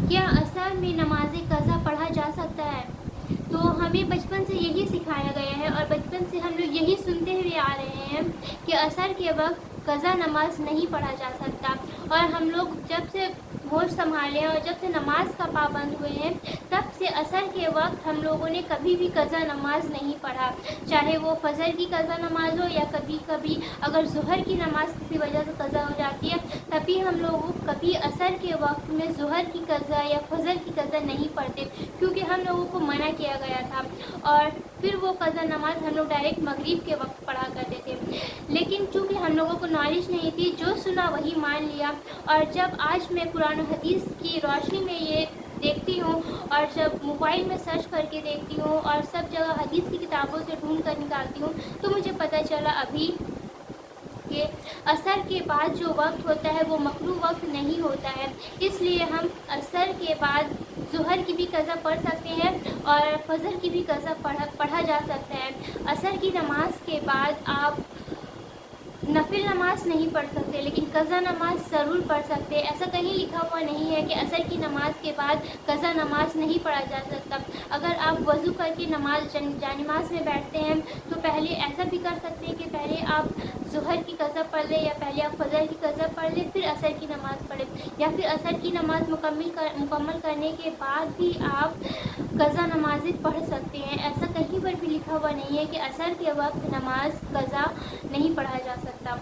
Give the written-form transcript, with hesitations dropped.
کیا عصر میں نماز قضا پڑھا جا سکتا ہے؟ تو ہمیں بچپن سے یہی سکھایا گیا ہے اور بچپن سے ہم لوگ یہی سنتے ہوئے آ رہے ہیں کہ عصر کے وقت قضا نماز نہیں پڑھا جا سکتا، اور ہم لوگ جب سے ہوش سنبھالے ہیں اور جب سے نماز کا پابند ہوئے ہیں تب سے عصر کے وقت ہم لوگوں نے کبھی بھی قضا نماز نہیں پڑھا، چاہے وہ فجر کی قضا نماز ہو یا کبھی کبھی اگر ظہر کی نماز کسی وجہ سے قضا ہو جاتی ہے تبھی ہم لوگ کبھی عصر کے وقت میں ظہر کی قضا یا فجر کی قضا نہیں پڑھتے، کیونکہ ہم لوگوں کو منع کیا گیا تھا، اور پھر وہ قضا نماز ہم لوگ ڈائریکٹ مغرب کے وقت پڑھا کرتے تھے۔ لیکن چونکہ ہم لوگوں کو نالج نہیں تھی، جو سنا وہی مان لیا، اور جب آج میں قرآن و حدیث کی روشنی میں یہ دیکھتی ہوں اور جب موبائل میں سرچ کر کے دیکھتی ہوں اور سب جگہ حدیث کی کتابوں سے ڈھونڈ کر نکالتی ہوں تو مجھے پتہ چلا ابھی کہ عصر کے بعد جو وقت ہوتا ہے وہ مکروہ وقت نہیں ہوتا ہے، اس لیے ہم عصر کے بعد ظہر کی بھی قضا پڑھ سکتے ہیں اور فجر کی بھی قضا پڑھا جا سکتا ہے۔ عصر کی نماز کے بعد آپ نفل نماز نہیں پڑھ سکتے لیکن قضا نماز ضرور پڑھ سکتے ہیں، ایسا کہیں لکھا ہوا نہیں ہے کہ عصر کی نماز کے بعد قضا نماز نہیں پڑھا جا سکتا۔ اگر آپ وضو کر کے جانماز میں بیٹھتے ہیں تو پہلے ایسا بھی کر سکتے ہیں کہ پہلے آپ ظہر کی قضا پڑھ لیں یا پہلے آپ فجر کی قضا پڑھ لیں پھر عصر کی نماز پڑھیں، یا پھر عصر کی نماز مکمل کرنے کے بعد بھی آپ قضا نمازیں پڑھ سکتے ہیں۔ ایسا کہیں پر بھی لکھا ہوا نہیں ہے کہ عصر کے وقت نماز قضا نہیں پڑھا جا سکتا۔